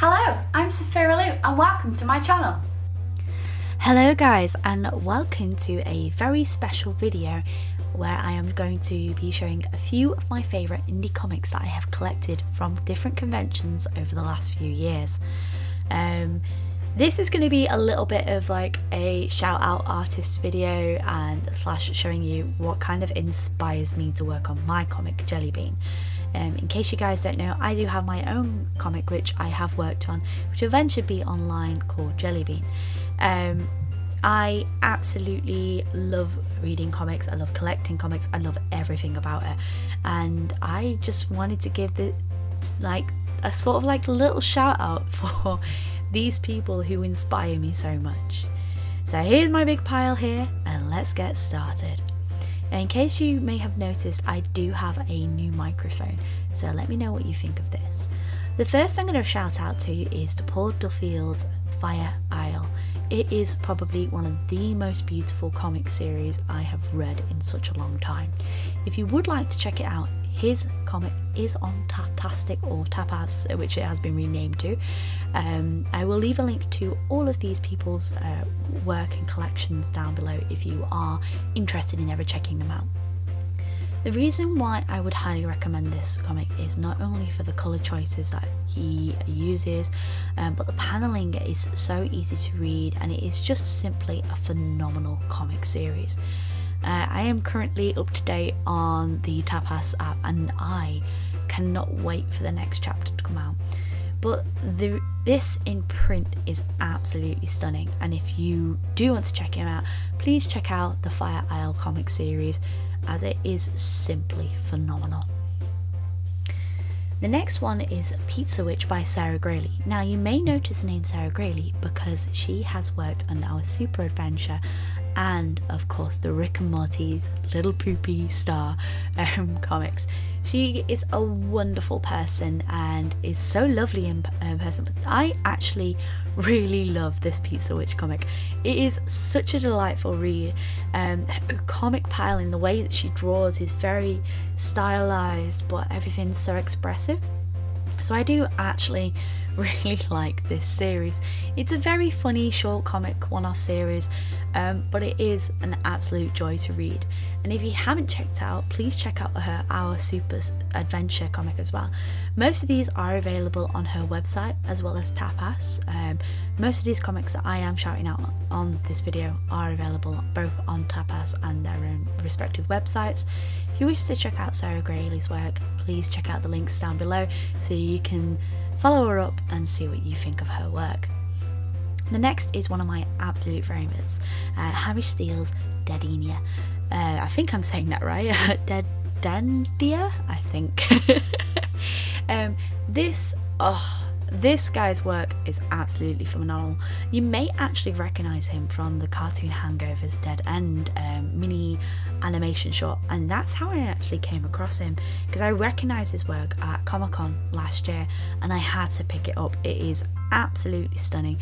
Hello, I'm Sophiralou and welcome to my channel. Hello guys, and welcome to a very special video where I am going to be showing a few of my favourite indie comics that I have collected from different conventions over the last few years. This is going to be a little bit of like a shout out artist video and slash showing you what kind of inspires me to work on my comic Jelly Bean. In case you guys don't know, I do have my own comic which I have worked on, which will eventually be online, called Jelly Bean. I absolutely love reading comics, I love collecting comics, I love everything about it, and I just wanted to give it like a sort of like little shout out for these people who inspire me so much. So here's my big pile here, and let's get started. In case you may have noticed, I do have a new microphone, so let me know what you think of this. The first I'm going to shout out to is to Paul Duffield's Fire Isle. It is probably one of the most beautiful comic series I have read in such a long time. If you would like to check it out, his comic is on Taptastic or Tapas, which it has been renamed to. I will leave a link to all of these people's work and collections down below if you are interested in ever checking them out. The reason why I would highly recommend this comic is not only for the colour choices that he uses, but the panelling is so easy to read and it is just simply a phenomenal comic series. I am currently up to date on the Tapas app and I cannot wait for the next chapter to come out. But this in print is absolutely stunning, and if you do want to check him out, please check out the Fire Isle comic series, as it is simply phenomenal. The next one is Pizza Witch by Sarah Graley. Now you may notice the name Sarah Graley because she has worked on our Super Adventure and of course the Rick and Morty's Little Poopy Star comics. She is a wonderful person and is so lovely in person. But I actually really love this Pizza Witch comic. It is such a delightful read. Her comic pile in the way that she draws is very stylized, but everything's so expressive. So I do actually really like this series. It's a very funny short comic one-off series, but it is an absolute joy to read. And if you haven't checked out, please check out our Super Adventure comic as well. Most of these are available on her website as well as Tapas. Most of these comics that I am shouting out on this video are available both on Tapas and their own respective websites. If you wish to check out Sarah Graley's work, please check out the links down below so you can follow her up and see what you think of her work. The next is one of my absolute favourites, Havoc Seals' Deadenia. I think I'm saying that right. Deadenia, I think. This guy's work is absolutely phenomenal. You may actually recognise him from the cartoon Hangover's Dead End mini animation short, and that's how I actually came across him, because I recognised his work at Comic-Con last year and I had to pick it up. It is absolutely stunning.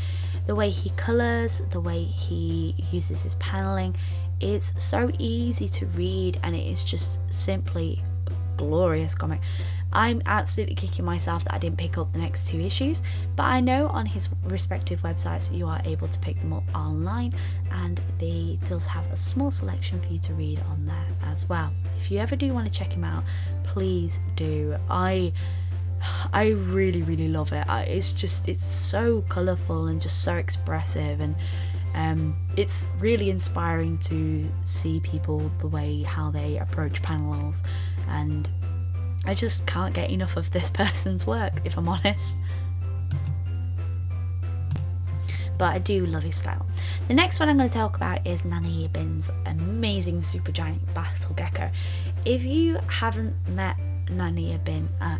The way he colours, the way he uses his panelling, it's so easy to read and it is just simply a glorious comic. I'm absolutely kicking myself that I didn't pick up the next 2 issues, but I know on his respective websites you are able to pick them up online, and they does have a small selection for you to read on there as well. If you ever do want to check him out, please do. I really love it. It's so colourful and just so expressive, and it's really inspiring to see people the way how they approach panels, and I just can't get enough of this person's work, if I'm honest. But I do love his style. The next one I'm going to talk about is Nani Bin's amazing super giant battle gecko. If you haven't met Nani Bin at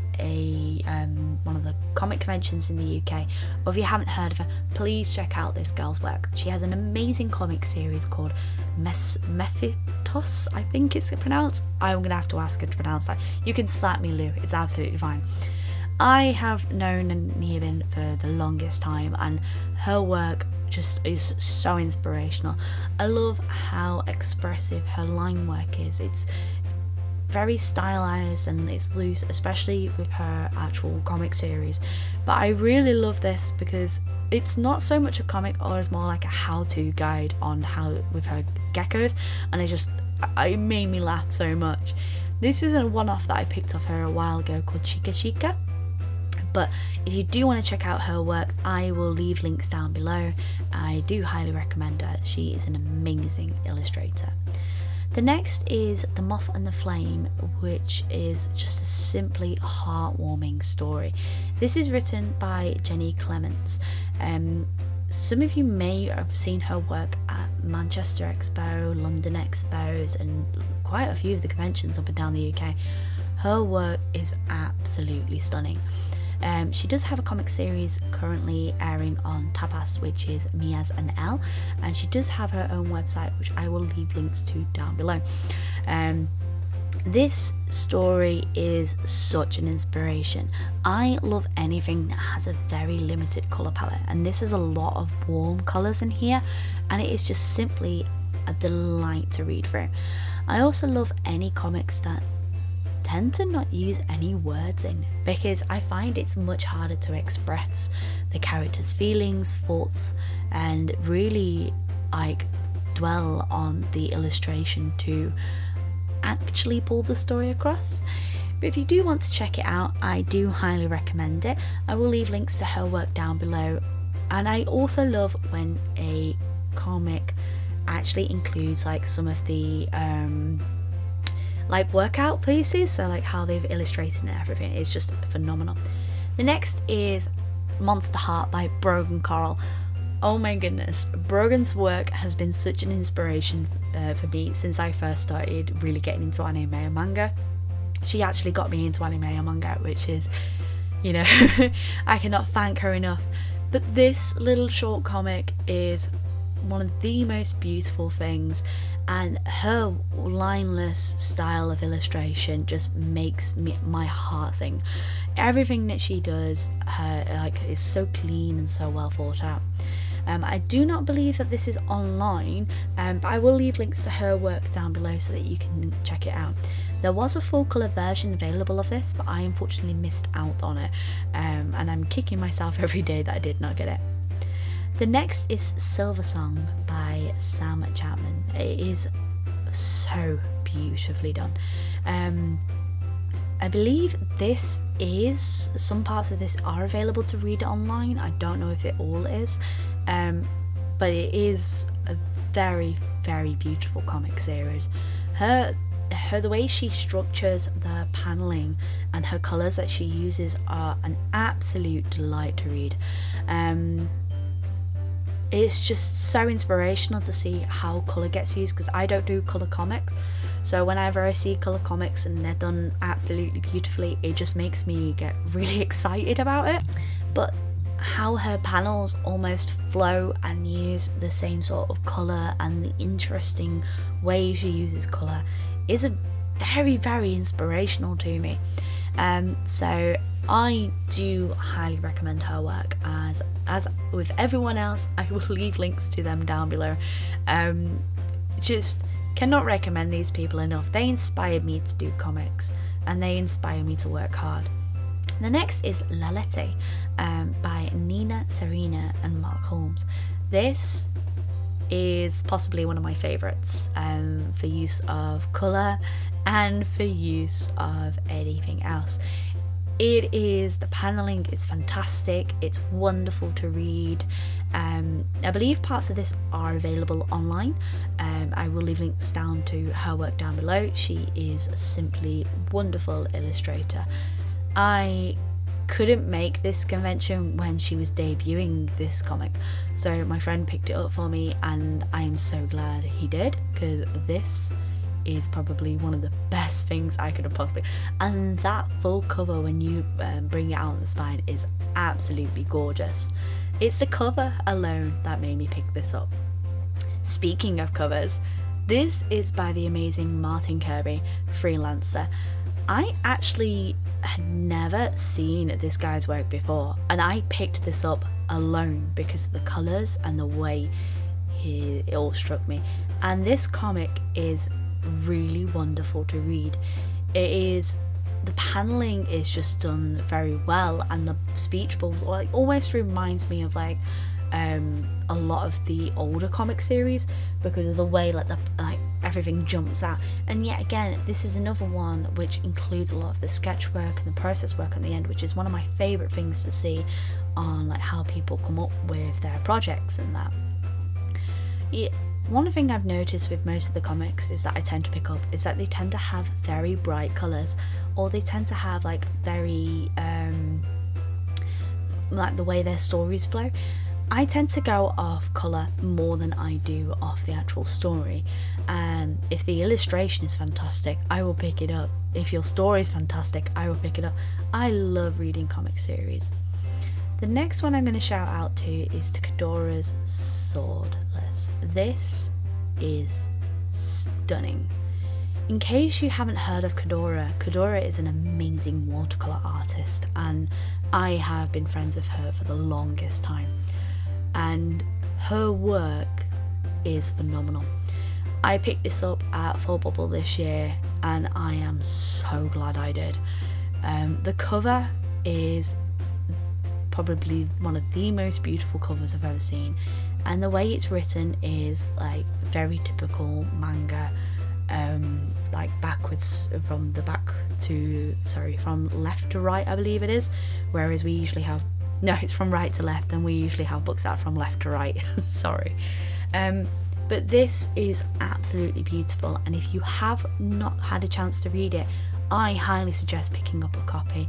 one of the comic conventions in the UK, or if you haven't heard of her, please check out this girl's work. She has an amazing comic series called Mephitos, I think it's pronounced. I'm gonna have to ask her to pronounce that. You can slap me, Lou, it's absolutely fine. I have known Nani Bin for the longest time and her work just is so inspirational. I love how expressive her line work is. very stylized and it's loose, especially with her actual comic series. But I really love this because it's not so much a comic, or it's more like a how-to guide on how with her geckos, and it made me laugh so much. This is a one-off that I picked off her a while ago called Chica Chica. But if you do want to check out her work, I will leave links down below. I do highly recommend her. She is an amazing illustrator. The next is The Moth and the Flame, which is just a simply heartwarming story. This is written by Jenny Clements. Some of you may have seen her work at Manchester Expo, London Expos, and quite a few of the conventions up and down the UK. Her work is absolutely stunning. She does have a comic series currently airing on Tapas, which is Mia's and Elle, and she does have her own website, which I will leave links to down below. This story is such an inspiration. I love anything that has a very limited colour palette, and this is a lot of warm colours in here, and it is just simply a delight to read through. I also love any comics that tend to not use any words in, because I find it's much harder to express the characters' feelings, thoughts, and really like dwell on the illustration to actually pull the story across. But if you do want to check it out, I do highly recommend it. I will leave links to her work down below. And I also love when a comic actually includes like some of the like workout pieces, so like how they've illustrated and everything. It's just phenomenal. The next is Monster Heart by Brogan Coral. Oh my goodness, Brogan's work has been such an inspiration for me since I first started really getting into anime and manga. She actually got me into anime and manga, which is, you know, I cannot thank her enough. But this little short comic is one of the most beautiful things, and her lineless style of illustration just makes my heart sing. Everything that she does is so clean and so well thought out. I do not believe that this is online, but I will leave links to her work down below so that you can check it out. There was a full colour version available of this, but I unfortunately missed out on it, and I'm kicking myself every day that I did not get it. The next is Silver Song by Sam Chapman. It is so beautifully done. I believe some parts of this are available to read online. I don't know if it all is, but it is a very, very beautiful comic series. The way she structures the paneling and her colours that she uses are an absolute delight to read. It's just so inspirational to see how colour gets used, because I don't do colour comics, so whenever I see colour comics and they're done absolutely beautifully, it just makes me get really excited about it. But how her panels almost flow and use the same sort of colour, and the interesting way she uses colour is a very, very inspirational to me. So I do highly recommend her work. As with everyone else, I will leave links to them down below. Just cannot recommend these people enough. They inspired me to do comics, and they inspire me to work hard. The next is Lolita by Nina Serena and Mark Holmes. This is possibly one of my favourites for use of colour and for use of anything else. The paneling is fantastic, it's wonderful to read. I believe parts of this are available online. I will leave links down to her work down below. She is a simply wonderful illustrator. I couldn't make this convention when she was debuting this comic, so my friend picked it up for me, and I am so glad he did, because this is probably one of the best things I could have possibly, and that full cover when you bring it out on the spine is absolutely gorgeous. It's the cover alone that made me pick this up. Speaking of covers, this is by the amazing Martin Kirby, Freelancer. I actually had never seen this guy's work before, and I picked this up alone because of the colours and the way it all struck me. And this comic is really wonderful to read. the paneling is just done very well, and the speech bubbles almost reminds me of like a lot of the older comic series, because of the way like everything jumps out. And yet again, this is another one which includes a lot of the sketch work and the process work at the end, which is one of my favorite things to see on like how people come up with their projects and that. One thing I've noticed with most of the comics is that I tend to pick up is that they tend to have very bright colours, or they tend to have like very like the way their stories flow. I tend to go off colour more than I do off the actual story. If the illustration is fantastic, I will pick it up. If your story is fantastic, I will pick it up. I love reading comic series. The next one I'm going to shout out to is to Edoras Swordless. This is stunning. In case you haven't heard of Edoras is an amazing watercolour artist, and I have been friends with her for the longest time. And her work is phenomenal. I picked this up at Full Bubble this year, and I am so glad I did. The cover is probably one of the most beautiful covers I've ever seen, and the way it's written is like very typical manga, like backwards from left to right, I believe it is, whereas we usually have, no, it's from right to left, and we usually have books out from left to right. Sorry. But this is absolutely beautiful, and if you have not had a chance to read it, I highly suggest picking up a copy.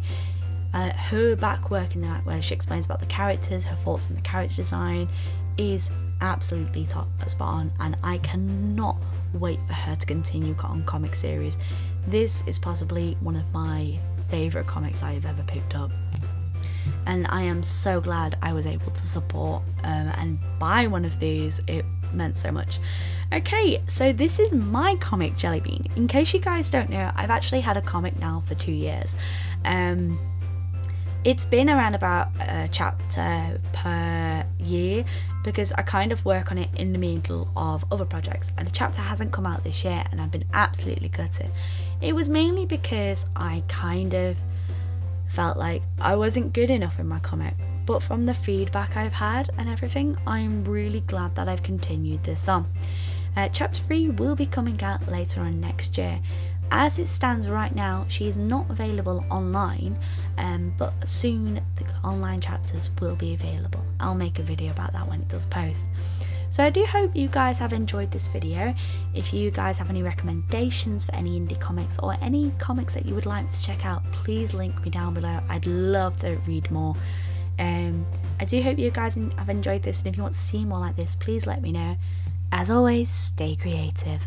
Her back work in that, where she explains about the characters, her thoughts on the character design, is absolutely spot on, and I cannot wait for her to continue on comic series. This is possibly one of my favourite comics I've ever picked up, and I am so glad I was able to support and buy one of these. It meant so much. Okay, so this is my comic Jelly Bean. In case you guys don't know, I've actually had a comic now for 2 years. It's been around about a chapter per year, because I kind of work on it in the middle of other projects, and the chapter hasn't come out this year, and I've been absolutely gutted. It was mainly because I kind of felt like I wasn't good enough in my comic, but from the feedback I've had and everything, I'm really glad that I've continued this on. Chapter 3 will be coming out later on next year. As it stands right now, she is not available online, but soon the online chapters will be available. I'll make a video about that when it does post. So I do hope you guys have enjoyed this video. If you guys have any recommendations for any indie comics, or any comics that you would like to check out, please link me down below. I'd love to read more. I do hope you guys have enjoyed this, and if you want to see more like this, please let me know. As always, stay creative.